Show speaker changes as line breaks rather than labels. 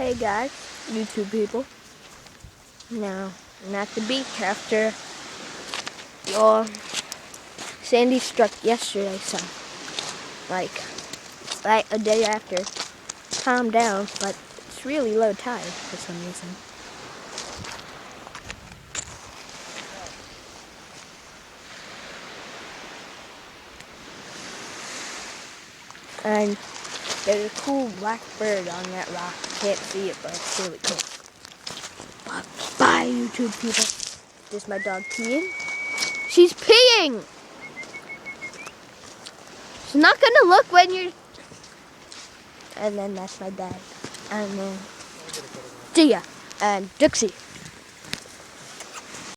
Hey guys, YouTube people. Now, I'm at the beach after your Sandy struck yesterday, so like a day after. Calmed down, but it's really low tide for some reason. And there's a cool black bird on that rock. Can't see it, but it's really cool. Bye, YouTube people. There's my dog peeing. She's peeing! She's not gonna look when you're... And then that's my dad. And then... See ya. And Dixie.